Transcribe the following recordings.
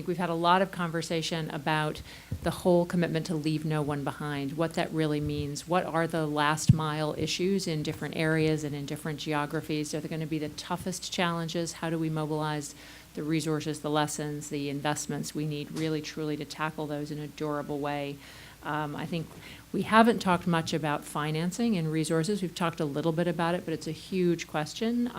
think we've had a lot of conversation about the whole commitment to leave no one behind, what that really means. What are the last mile issues in different areas and in different geographies? Are they going to be the toughest challenges? How do we mobilize the resources, the lessons, the investments we need really truly to tackle those in a durable way? I think we haven't talked much about financing and resources. We've talked a little bit about it, but it's a huge question.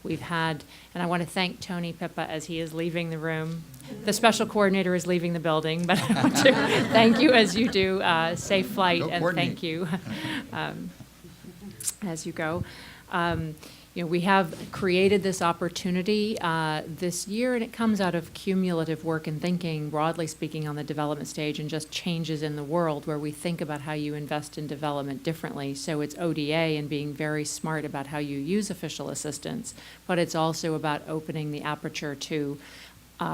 We've had, and I want to thank Tony Pippa as he is leaving the room. The special coordinator is leaving the building, but I want to thank you as you do. Safe flight, and thank you as you go. We have created this opportunity this year, and it comes out of cumulative work and thinking, broadly speaking, on the development stage and just changes in the world where we think about how you invest in development differently. So it's ODA and being very smart about how you use official assistance, but it's also about opening the aperture to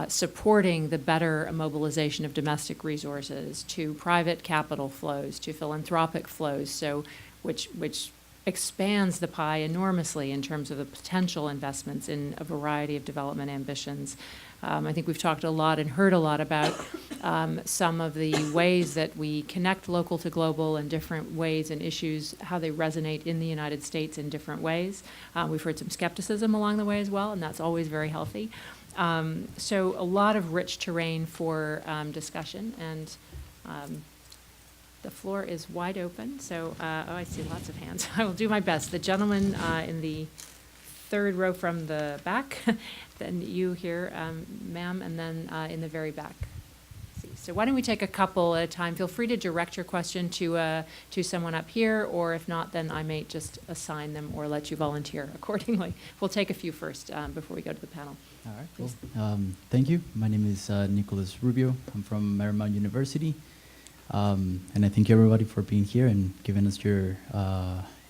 supporting the better mobilization of domestic resources, to private capital flows, to philanthropic flows, so which expands the pie enormously in terms of the potential investments in a variety of development ambitions. I think we've talked a lot and heard a lot about some of the ways that we connect local to global in different ways and issues, how they resonate in the United States in different ways. We've heard some skepticism along the way as well, and that's always very healthy. So a lot of rich terrain for discussion, and the floor is wide open, so, I see lots of hands. I will do my best. The gentleman in the third row from the back, then you here, ma'am, and then in the very back. So why don't we take a couple at a time? Feel free to direct your question to someone up here, or if not, then I may just assign them or let you volunteer accordingly. We'll take a few first before we go to the panel. All right, cool. Thank you. My name is Nicholas Rubio. I'm from Marymount University. And I thank everybody for being here and giving us your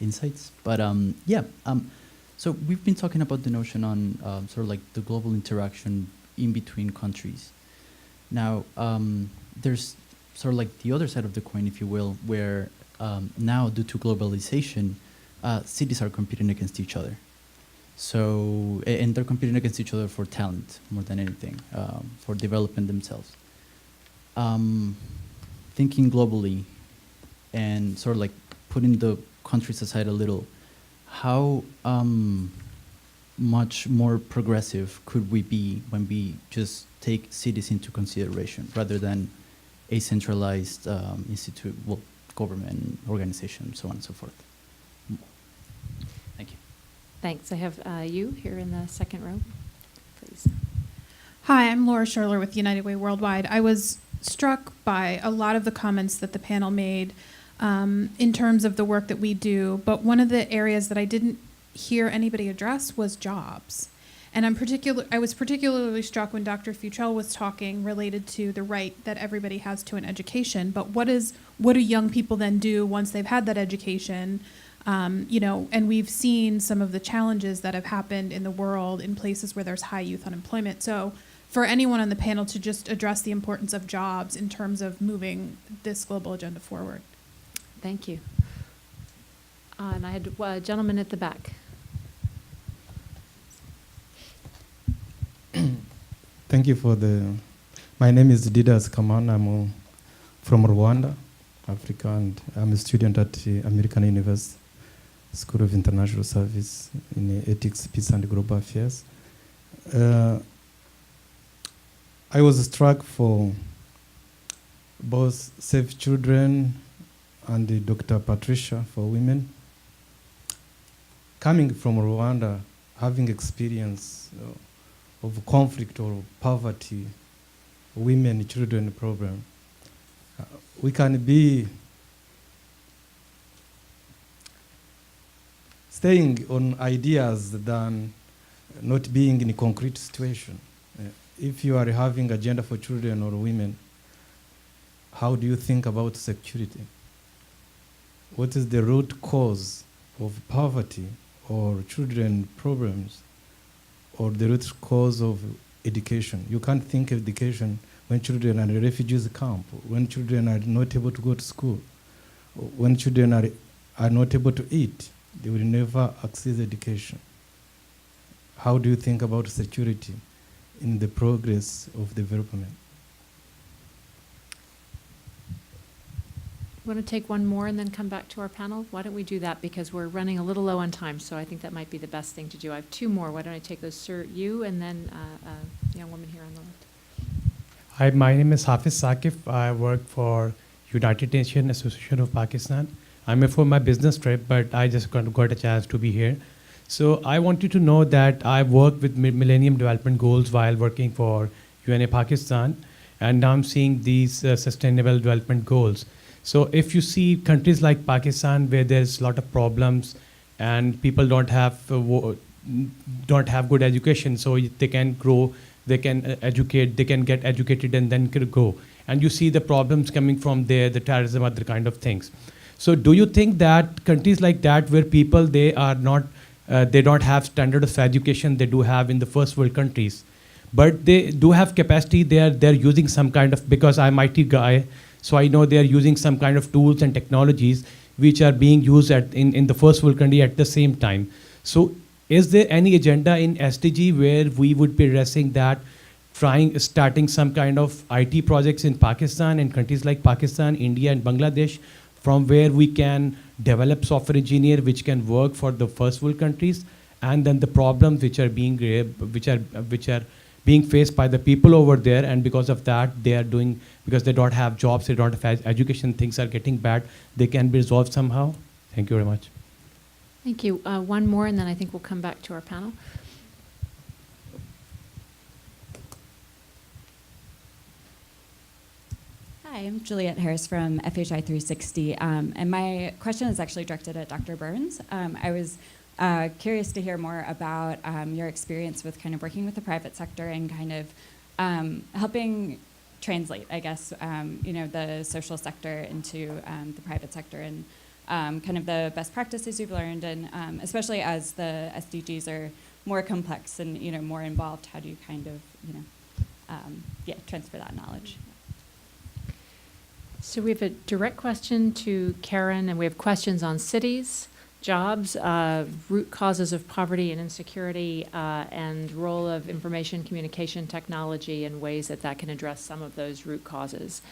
insights. But so we've been talking about the notion on sort of like the global interaction in between countries. Now, there's sort of like the other side of the coin, if you will, where now due to globalization, cities are competing against each other. So, and they're competing against each other for talent more than anything, for developing themselves. Thinking globally and sort of like putting the countries aside a little, how much more progressive could we be when we just take cities into consideration rather than a centralized government organization, so on and so forth? Thank you. Thanks. I have you here in the second row, please. Hi, I'm Laura Schurler with United Way Worldwide. I was struck by a lot of the comments that the panel made in terms of the work that we do, but one of the areas that I didn't hear anybody address was jobs. And I was particularly struck when Dr. Futrell was talking related to the right that everybody has to an education, but what do young people then do once they've had that education? And we've seen some of the challenges that have happened in the world in places where there's high youth unemployment. So for anyone on the panel to just address the importance of jobs in terms of moving this global agenda forward. Thank you. And I had a gentleman at the back. Thank you for my name is Didas Kaman. I'm from Rwanda, Africa, and I'm a student at the American University School of International Service in Ethics, Peace and Global Affairs. I was struck for both Save Children and Dr. Patricia for women. Coming from Rwanda, having experience of conflict or poverty, women, children problem, we can be staying on ideas than not being in a concrete situation. If you are having agenda for children or women, how do you think about security? What is the root cause of poverty or children problems or the root cause of education? You can't think of education when children are in a refugees camp, when children are not able to go to school, when children are not able to eat, they will never access education. How do you think about security in the progress of development. Want to take one more and then come back to our panel? Why don't we do that, because we're running a little low on time, so I think that might be the best thing to do. I have two more. Why don't I take those, sir, you, and then a young woman here on the left. Hi, my name is Hafiz Saqif. I work for United Nations Association of Pakistan. I'm here for my business trip, but I just got a chance to be here. So I want you to know that I worked with Millennium Development Goals while working for UNA Pakistan, and now I'm seeing these Sustainable Development Goals. So if you see countries like Pakistan where there's a lot of problems and people don't have good education, so they can grow, they can educate, they can get educated and then grow. And you see the problems coming from there, the terrorism, other kind of things. So do you think that countries like that where people, they are not, they don't have standard of education they do have in the first world countries, but they do have capacity, they're using some kind of, because I'm IT guy, so I know they are using some kind of tools and technologies which are being used in the first world country at the same time. So is there any agenda in SDG where we would be addressing that, starting some kind of IT projects in Pakistan and countries like Pakistan, India and Bangladesh, from where we can develop software engineer which can work for the first world countries, and then the problems which are being faced by the people over there, and because of that because they don't have jobs, they don't have education, things are getting bad, they can be resolved somehow. Thank you very much. Thank you. One more, and then I think we'll come back to our panel. Hi, I'm Juliette Harris from FHI 360, and my question is actually directed at Dr. Burns. I was curious to hear more about your experience with kind of working with the private sector and kind of helping translate, I guess, the social sector into the private sector, and kind of the best practices you've learned, and especially as the SDGs are more complex and more involved, how do you kind of transfer that knowledge? So we have a direct question to Karen, and we have questions on cities, jobs, root causes of poverty and insecurity, and role of information communication technology and ways that can address some of those root causes.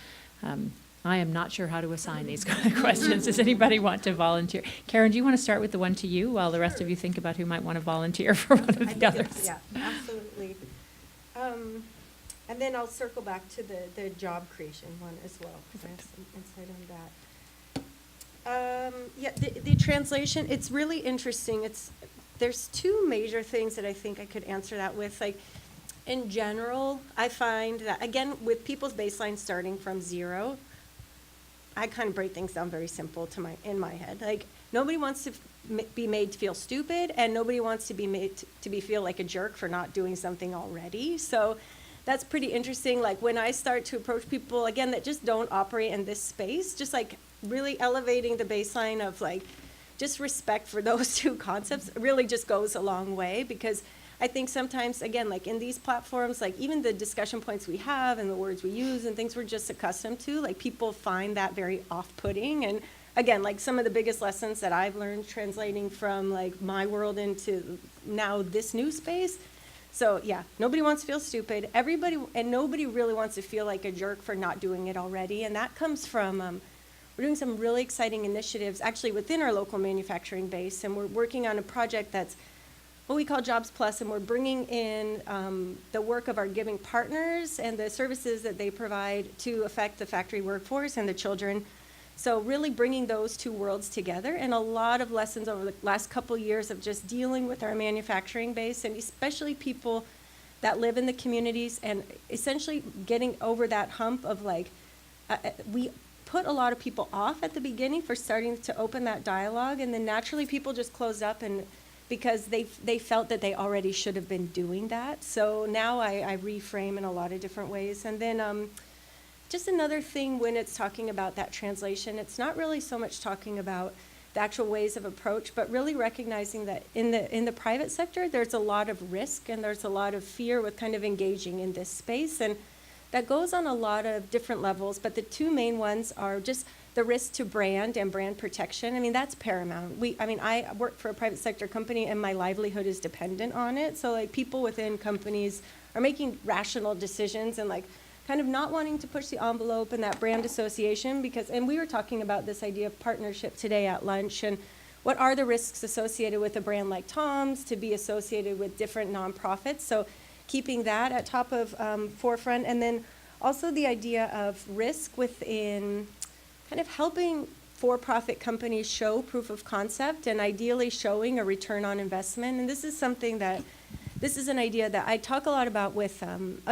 I am not sure how to assign these kind of questions. Does anybody want to volunteer? Karen, do you want to start with the one to you while the rest of you think about who might want to volunteer for one of the others? Yeah, absolutely. And then I'll circle back to the job creation one as well, because I have some insight on that. The translation, it's really interesting. There's two major things that I think I could answer that with. Like, in general, I find that, again, with people's baseline starting from zero, I kind of break things down very simple in my head. Like, nobody wants to be made to feel stupid, and nobody wants to be made to feel like a jerk for not doing something already. So that's pretty interesting. Like, when I start to approach people, again, that just don't operate in this space, just like really elevating the baseline of like just respect for those two concepts really just goes a long way, because I think sometimes, again, like in these platforms, like even the discussion points we have and the words we use and things we're just accustomed to, like people find that very off-putting. And again, like some of the biggest lessons that I've learned translating from like my world into now this new space. So yeah, nobody wants to feel stupid. Nobody really wants to feel like a jerk for not doing it already. And that comes from, we're doing some really exciting initiatives actually within our local manufacturing base. And we're working on a project that's what we call Jobs Plus, and we're bringing in the work of our giving partners and the services that they provide to affect the factory workforce and the children. So really bringing those two worlds together, and a lot of lessons over the last couple years of just dealing with our manufacturing base, and especially people that live in the communities, and essentially getting over that hump of like, we put a lot of people off at the beginning for starting to open that dialogue, and then naturally people just closed up, and because they felt that they already should have been doing that. So now I reframe in a lot of different ways. And then just another thing when it's talking about that translation, it's not really so much talking about the actual ways of approach, but really recognizing that in the private sector, there's a lot of risk and there's a lot of fear with kind of engaging in this space. And that goes on a lot of different levels, but the two main ones are just the risk to brand and brand protection, I mean, that's paramount. I work for a private sector company and my livelihood is dependent on it. So like people within companies are making rational decisions and like kind of not wanting to push the envelope and that brand association because, and we were talking about this idea of partnership today at lunch and what are the risks associated with a brand like Tom's to be associated with different nonprofits. So keeping that at top of forefront, and then also the idea of risk within kind of helping for-profit companies show proof of concept and ideally showing a return on investment. And this is an idea that I talk a lot about with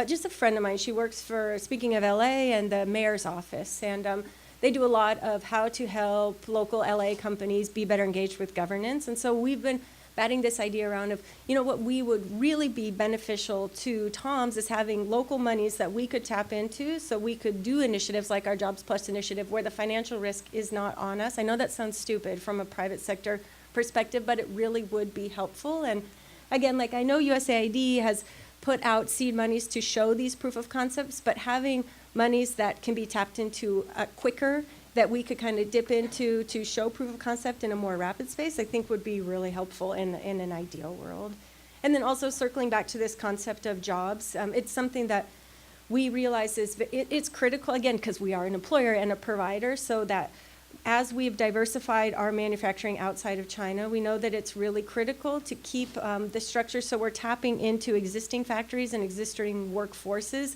just a friend of mine. She works for, speaking of LA, and the mayor's office. And they do a lot of how to help local LA companies be better engaged with governance. And so we've been batting this idea around of, what we would really be beneficial to Tom's is having local monies that we could tap into so we could do initiatives like our Jobs Plus initiative where the financial risk is not on us. I know that sounds stupid from a private sector perspective, but it really would be helpful. And again, like I know USAID has put out seed monies to show these proof of concepts, but having monies that can be tapped into quicker that we could kind of dip into to show proof of concept in a more rapid space, I think would be really helpful in an ideal world. And then also circling back to this concept of jobs, it's something that we realize it's critical, again, because we are an employer and a provider, so that as we've diversified our manufacturing outside of China, we know that it's really critical to keep the structure so we're tapping into existing factories and existing workforces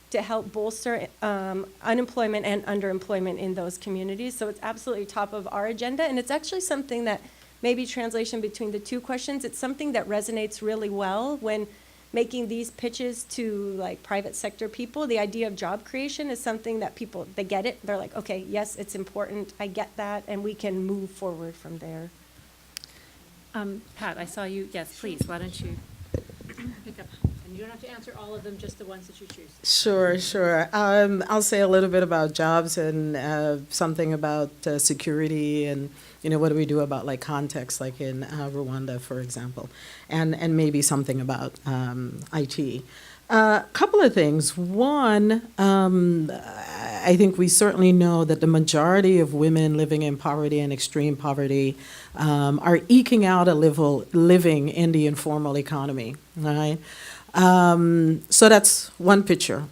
to help bolster unemployment and underemployment in those communities. So it's absolutely top of our agenda, and it's actually something that maybe translation between the two questions, it's something that resonates really well when making these pitches to like private sector people. The idea of job creation is something that people, they get it. They're like, okay, yes, it's important. I get that, and we can move forward from there. Pat, I saw you. Yes, please. Why don't you pick up? And you don't have to answer all of them, just the ones that you choose. Sure. I'll say a little bit about jobs and something about security and, what do we do about like context, like in Rwanda, for example, and maybe something about IT. A couple of things. One, I think we certainly know that the majority of women living in poverty and extreme poverty are eking out a living in the informal economy, right? So that's one picture.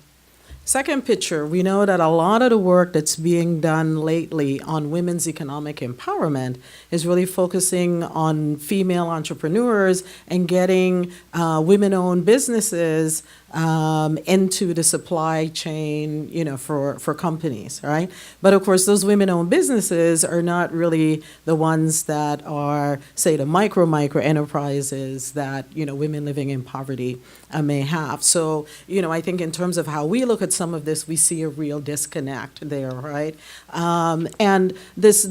Second picture, we know that a lot of the work that's being done lately on women's economic empowerment is really focusing on female entrepreneurs and getting women-owned businesses into the supply chain, for companies, right? But of course, those women-owned businesses are not really the ones that are, say, the micro enterprises that, women living in poverty may have. So, I think in terms of how we look at some of this, we see a real disconnect there, right? And this,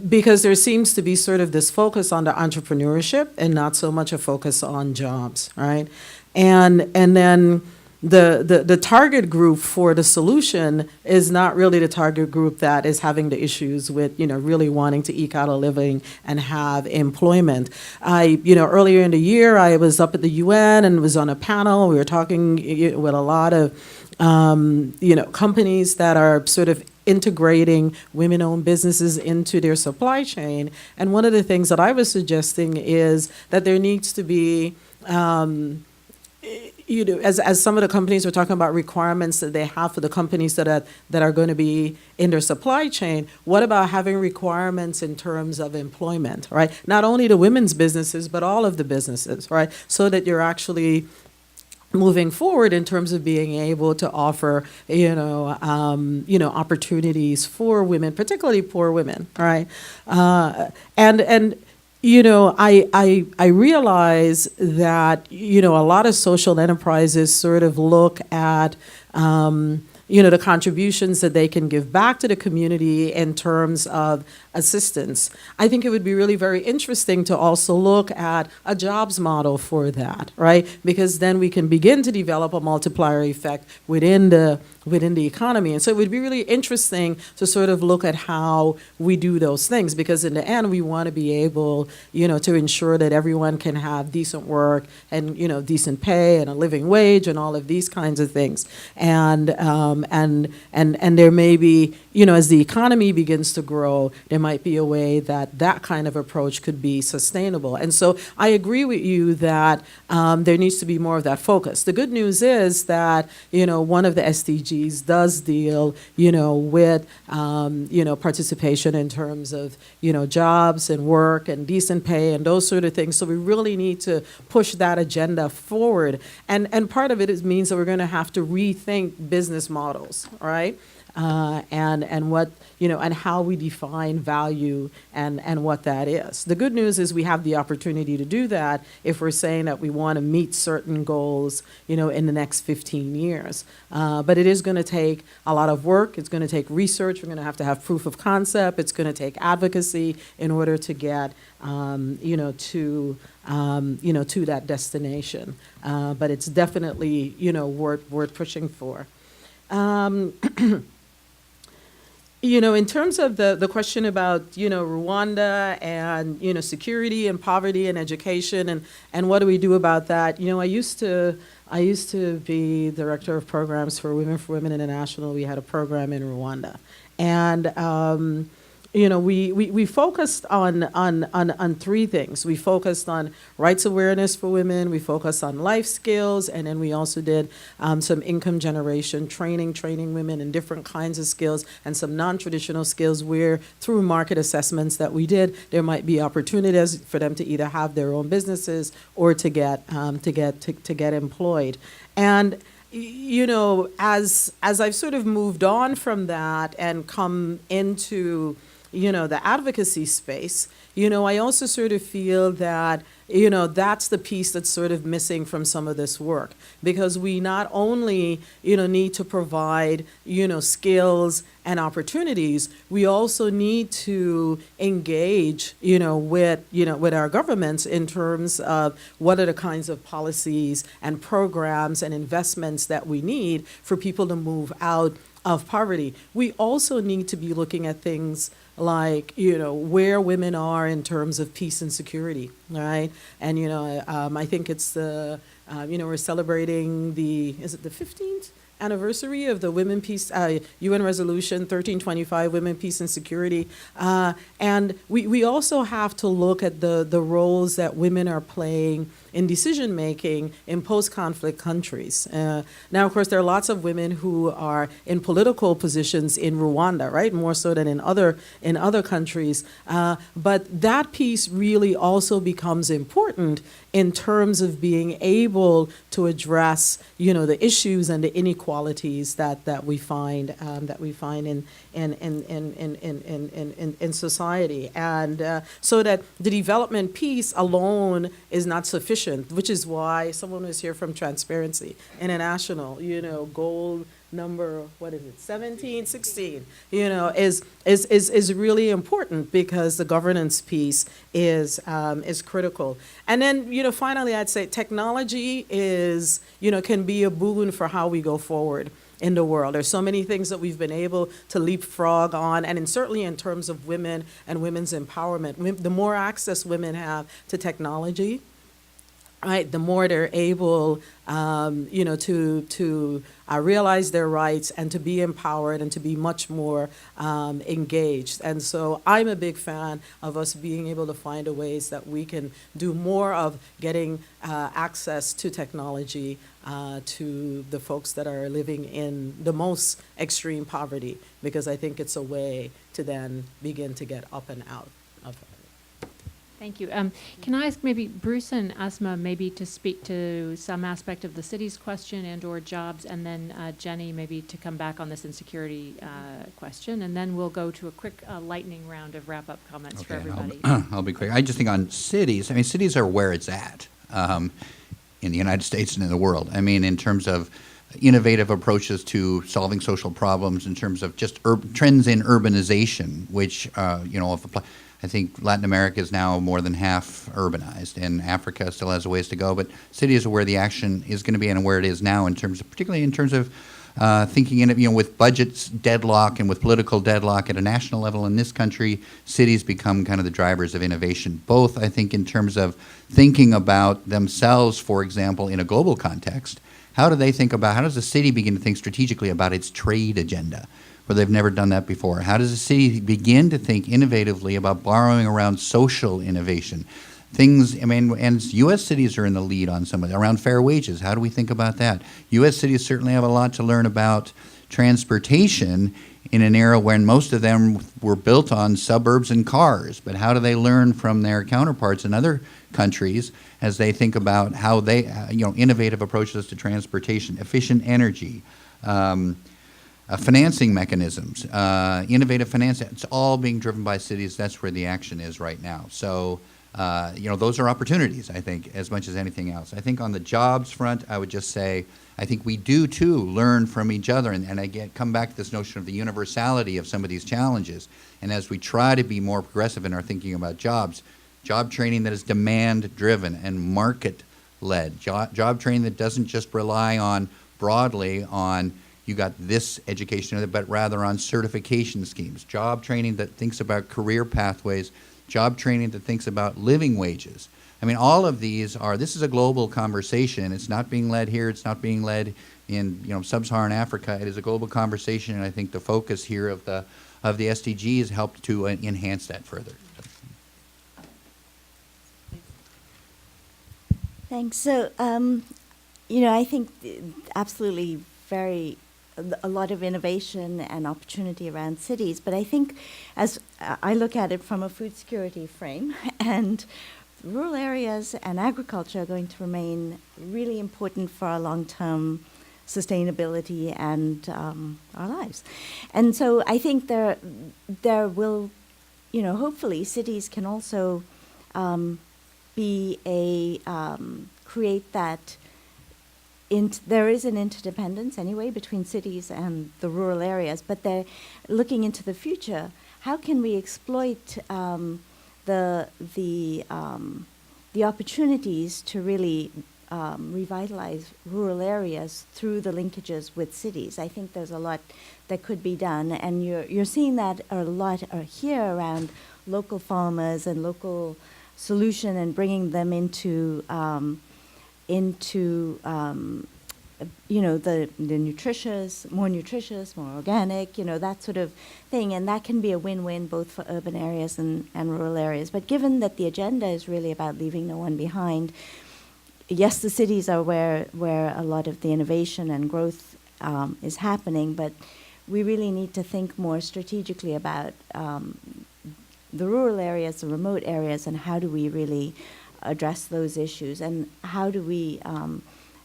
because there seems to be sort of this focus on the entrepreneurship and not so much a focus on jobs, right? And then the target group for the solution is not really the target group that is having the issues with, really wanting to eke out a living and have employment. Earlier in the year, I was up at the UN and was on a panel. We were talking with a lot of, companies that are sort of integrating women-owned businesses into their supply chain. And one of the things that I was suggesting is that there needs to be, as some of the companies were talking about requirements that they have for the companies that are going to be in their supply chain, what about having requirements in terms of employment, right? Not only the women's businesses, but all of the businesses, right? So that you're actually moving forward in terms of being able to offer, opportunities for women, particularly poor women, right? I realize that, a lot of social enterprises sort of look at, the contributions that they can give back to the community in terms of assistance. I think it would be really very interesting to also look at a jobs model for that, right? Because then we can begin to develop a multiplier effect within the economy. And so it would be really interesting to sort of look at how we do those things, because in the end, we want to be able, to ensure that everyone can have decent work and, decent pay and a living wage and all of these kinds of things. And And there may be, as the economy begins to grow, there might be a way that that kind of approach could be sustainable. And so I agree with you that there needs to be more of that focus. The good news is that, one of the SDGs does deal, with, participation in terms of, jobs and work and decent pay and those sort of things. So we really need to push that agenda forward. And part of it means that we're going to have to rethink business models, right? And what, and how we define value and what that is. The good news is we have the opportunity to do that if we're saying that we want to meet certain goals, in the next 15 years. But it is going to take a lot of work. It's going to take research. We're going to have proof of concept. It's going to take advocacy in order to get, to that destination. But it's definitely, worth pushing for. In terms of the question about, Rwanda and, security and poverty and education and what do we do about that? I used to be director of programs for Women International. We had a program in Rwanda. And, we focused on three things. We focused on rights awareness for women, we focused on life skills, and then we also did some income generation training women in different kinds of skills and some non-traditional skills where through market assessments that we did, there might be opportunities for them to either have their own businesses or to get employed. And as I've sort of moved on from that and come into the advocacy space, I also sort of feel that, that's the piece that's sort of missing from some of this work. Because we not only, need to provide, skills and opportunities, we also need to engage, with our governments in terms of what are the kinds of policies and programs and investments that we need for people to move out of poverty. We also need to be looking at things like, where women are in terms of peace and security, right? And, I think it's we're celebrating is it the 15th anniversary of the UN Resolution 1325, Women, Peace, and Security. And we also have to look at the roles that women are playing in decision-making in post-conflict countries. Now, of course, there are lots of women who are in political positions in Rwanda, right? More so than in other countries. But that piece really also becomes important in terms of being able to address, the issues and the inequalities that we find in society, and so that the development piece alone is not sufficient. Which is why someone was here from Transparency International, goal number, 17, 16, is really important because the governance piece is critical. And then, finally, I'd say technology is, can be a boon for how we go forward in the world. There's so many things that we've been able to leapfrog on, and certainly in terms of women and women's empowerment. The more access women have to technology, right, the more they're able, to realize their rights and to be empowered and to be much more engaged. And so I'm a big fan of us being able to find ways that we can do more of getting access to technology to the folks that are living in the most extreme poverty, because I think it's a way to then begin to get up and out of it. Thank you. Can I ask maybe Bruce and Asma maybe to speak to some aspect of the city's question and/or jobs, and then Jenny maybe to come back on this insecurity question, and then we'll go to a quick lightning round of wrap-up comments for everybody. I'll be quick. I just think on cities, cities are where it's at in the United States and in the world. In terms of innovative approaches to solving social problems, in terms of just trends in urbanization, which, I think Latin America is now more than half urbanized, and Africa still has a ways to go. But cities are where the action is going to be and where it is now, particularly in terms of thinking in it, with budgets deadlock and with political deadlock at a national level in this country, cities become kind of the drivers of innovation, both, I think, in terms of thinking about themselves, for example, in a global context, how do they think about, how does the city begin to think strategically about its trade agenda, where they've never done that before? How does the city begin to think innovatively about borrowing around social innovation? Things, I mean, and U.S. cities are in the lead on some of that, around fair wages. How do we think about that? U.S. cities certainly have a lot to learn about transportation in an era when most of them were built on suburbs and cars. But how do they learn from their counterparts in other countries as they think about how they, innovative approaches to transportation, efficient energy, financing mechanisms, innovative financing? It's all being driven by cities. That's where the action is right now. So, those are opportunities, I think, as much as anything else. I think on the jobs front, I would just say, I think we do, too, learn from each other. And again, come back to this notion of the universality of some of these challenges. And as we try to be more progressive in our thinking about jobs, job training that is demand-driven and market-led, job training that doesn't just rely on broadly on you got this education, but rather on certification schemes, job training that thinks about career pathways, job training that thinks about living wages. I mean, all of these are, this is a global conversation. It's not being led here. It's not being led in, sub-Saharan Africa. It is a global conversation, and I think the focus here of the SDGs helped to enhance that further. Thanks. So, I think absolutely a lot of innovation and opportunity around cities, but I think as I look at it from a food security frame, and rural areas and agriculture are going to remain really important for our long-term sustainability and our lives. And so I think there will, hopefully cities can also be create that. There is an interdependence anyway between cities and the rural areas, but they're looking into the future. How can we exploit the opportunities to really revitalize rural areas through the linkages with cities? I think there's a lot that could be done, and you're seeing that a lot here around local farmers and local solution and bringing them into the more nutritious, more organic, that sort of thing. And that can be a win-win both for urban areas and rural areas. But given that the agenda is really about leaving no one behind, yes, the cities are where a lot of the innovation and growth is happening, but we really need to think more strategically about the rural areas, the remote areas, and how do we really address those issues, and how do we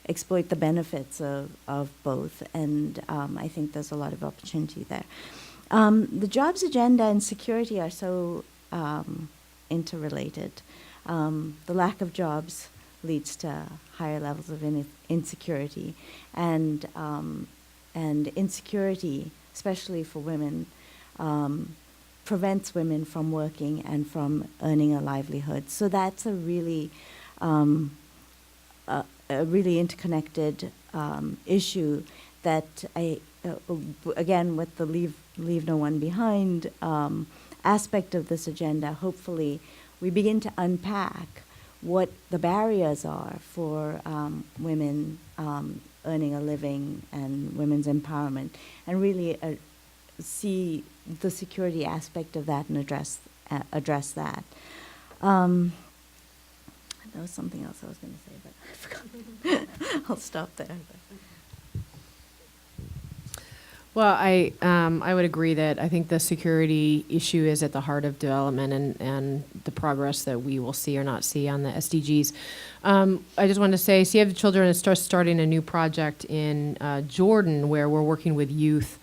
exploit the benefits of both. And I think there's a lot of opportunity there. The jobs agenda and security are so interrelated. The lack of jobs leads to higher levels of insecurity, and insecurity, especially for women, prevents women from working and from earning a livelihood. So that's a really interconnected issue that again, with the leave no one behind aspect of this agenda, hopefully we begin to unpack what the barriers are for women earning a living and women's empowerment, and really see the security aspect of that and address that. There was something else I was going to say, but I forgot. I'll stop there. Well, I would agree that I think the security issue is at the heart of development and the progress that we will see or not see on the SDGs. I just wanted to say, Save the Children is starting a new project in Jordan where we're working with youth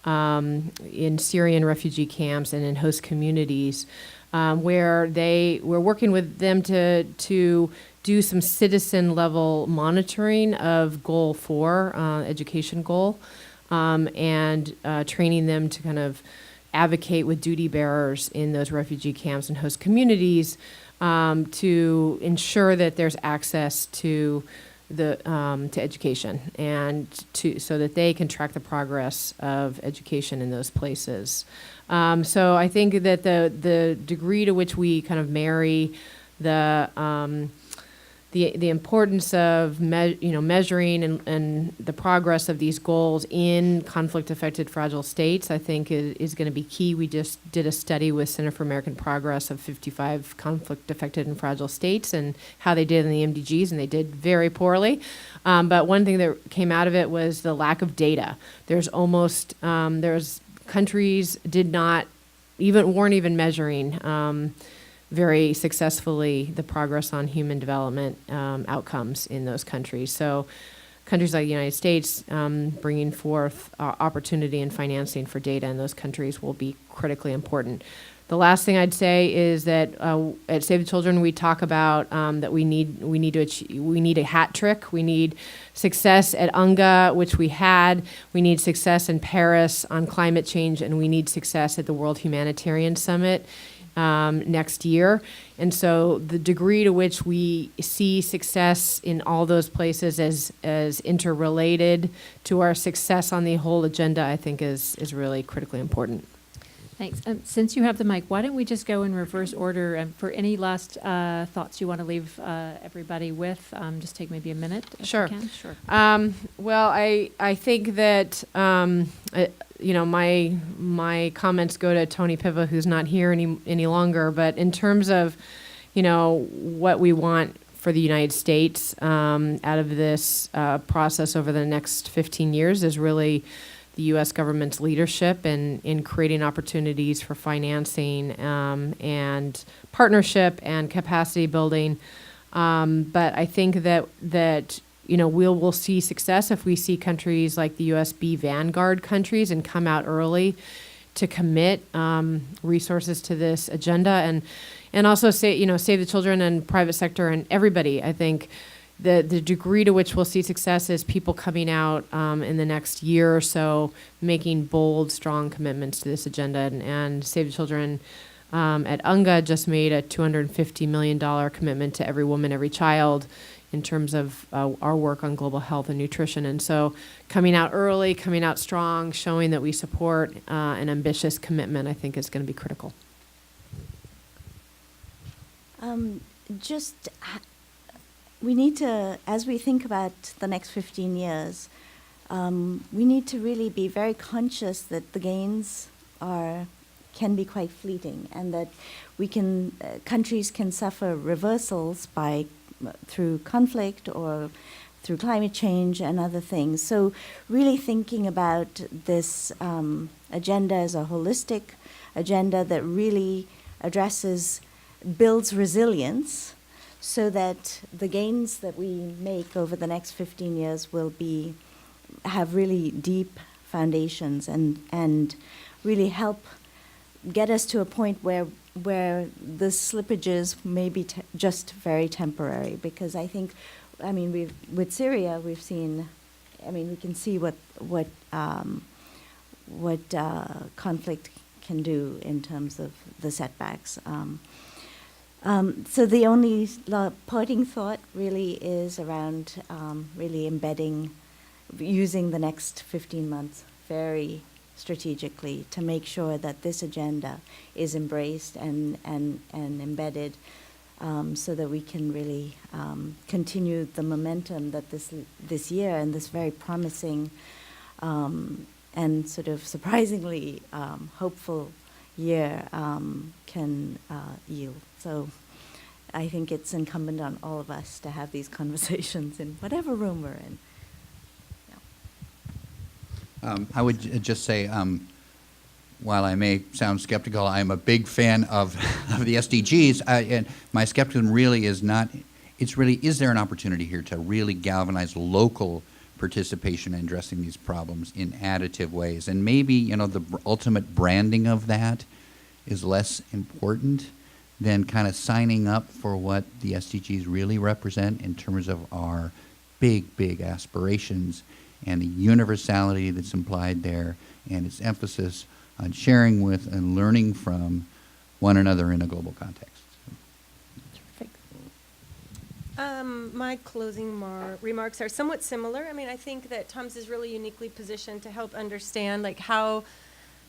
in Syrian refugee camps and in host communities, where we're working with them to do some citizen level monitoring of Goal 4, education goal, and training them to kind of advocate with duty bearers in those refugee camps and host communities to ensure that there's access to to education and so that they can track the progress of education in those places. So I think that the degree to which we kind of marry the the importance of measuring and the progress of these goals in conflict-affected fragile states, I think is going to be key. We just did a study with Center for American Progress of 55 conflict-affected and fragile states and how they did in the MDGs, and they did very poorly. But one thing that came out of it was the lack of data. There's countries weren't even measuring very successfully the progress on human development outcomes in those countries. So countries like the United States bringing forth opportunity and financing for data in those countries will be critically important. The last thing I'd say is that at Save the Children, we talk about that we need a hat trick. We need success at UNGA, which we had. We need success in Paris on climate change, and we need success at the World Humanitarian Summit next year. And so the degree to which we see success in all those places as interrelated to our success on the whole agenda, I think is really critically important. Thanks. Since you have the mic, why don't we just go in reverse order? For any last thoughts you want to leave everybody with, just take maybe a minute. If Sure. you can. Sure. Well, I think that my comments go to Tony Piva, who's not here any longer. But in terms of what we want for the United States out of this process over the next 15 years is really the U.S. government's leadership in creating opportunities for financing and partnership and capacity building. But I think that we'll see success if we see countries like the U.S. be vanguard countries and come out early to commit resources to this agenda and also Save the Children and private sector and everybody. I think the degree to which we'll see success is people coming out in the next year or so, making bold, strong commitments to this agenda. And Save the Children at UNGA just made a $250 million commitment to Every Woman, Every Child in terms of our work on global health and nutrition. And so coming out early, coming out strong, showing that we support an ambitious commitment, I think is going to be critical. We need to, as we think about the next 15 years, we need to really be very conscious that the gains can be quite fleeting, and that countries can suffer reversals through conflict or through climate change and other things. So really thinking about this agenda as a holistic agenda that really builds resilience, so that the gains that we make over the next 15 years will have really deep foundations and really help get us to a point where the slippages may be just very temporary. Because I think, with Syria, we can see what conflict can do in terms of the setbacks. So the only parting thought really is around really using the next 15 months very strategically to make sure that this agenda is embraced and embedded, so that we can really continue the momentum that this year and this very promising and sort of surprisingly hopeful year can yield. So I think it's incumbent on all of us to have these conversations in whatever room we're in. I would just say, while I may sound skeptical, I'm a big fan of the SDGs. And my skepticism really is not, it's really, is there an opportunity here to really galvanize local participation in addressing these problems in additive ways? And maybe, the ultimate branding of that is less important than kind of signing up for what the SDGs really represent in terms of our big, big aspirations and the universality that's implied there and its emphasis on sharing with and learning from one another in a global context. Terrific. My closing remarks are somewhat similar. I think that Tom's is really uniquely positioned to help understand how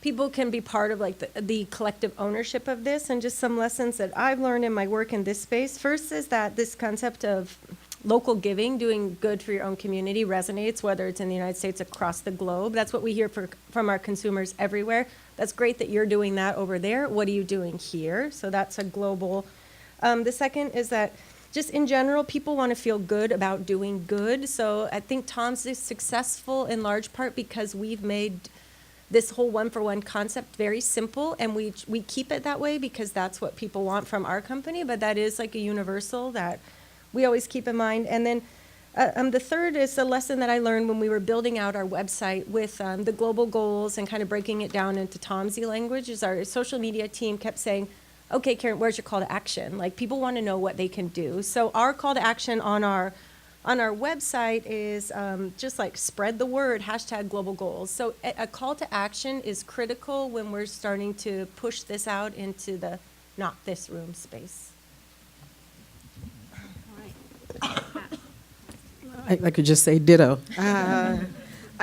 people can be part of like the collective ownership of this. And just some lessons that I've learned in my work in this space. First is that this concept of local giving, doing good for your own community, resonates, whether it's in the United States, across the globe. That's what we hear from our consumers everywhere. That's great that you're doing that over there. What are you doing here? So that's a global. The second is that just in general, people want to feel good about doing good. So I think Tom's is successful in large part because we've made this whole one-for-one concept very simple, and we keep it that way because that's what people want from our company, but that is like a universal that we always keep in mind. And then the third is a lesson that I learned when we were building out our website with the global goals and kind of breaking it down into Tomsy language, is our social media team kept saying, okay, Karen, where's your call to action? Like, people want to know what they can do. So our call to action on our website is just like spread the word, hashtag global goals. So a call to action is critical when we're starting to push this out into the not this room space. I could just say ditto.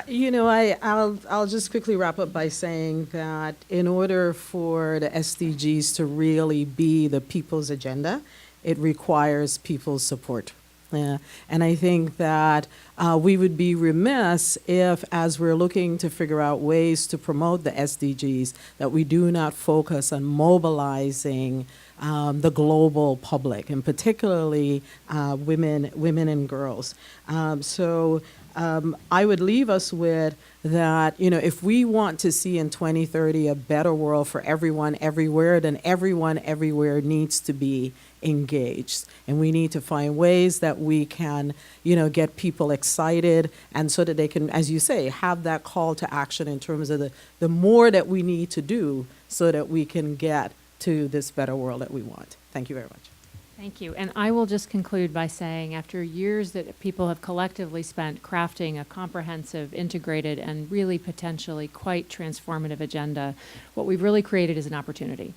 You know, I'll just quickly wrap up by saying that in order for the SDGs to really be the people's agenda, it requires people's support. And I think that we would be remiss if, as we're looking to figure out ways to promote the SDGs, that we do not focus on mobilizing the global public, and particularly women and girls. So I would leave us with that, you know, if we want to see in 2030 a better world for everyone everywhere, then everyone everywhere needs to be engaged. And we need to find ways that we can, you know, get people excited, and so that they can, as you say, have that call to action in terms of the more that we need to do so that we can get to this better world that we want. Thank you very much. Thank you. And I will just conclude by saying, after years that people have collectively spent crafting a comprehensive, integrated, and really potentially quite transformative agenda, what we've really created is an opportunity.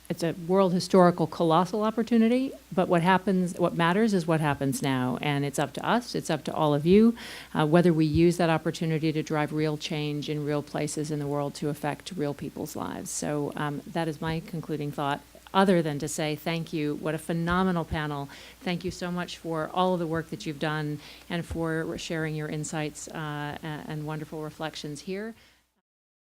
It's a world historical colossal opportunity, but what matters is what happens now. And it's up to us, it's up to all of you, whether we use that opportunity to drive real change in real places in the world to affect real people's lives. So that is my concluding thought, other than to say thank you. What a phenomenal panel. Thank you so much for all of the work that you've done and for sharing your insights and wonderful reflections here.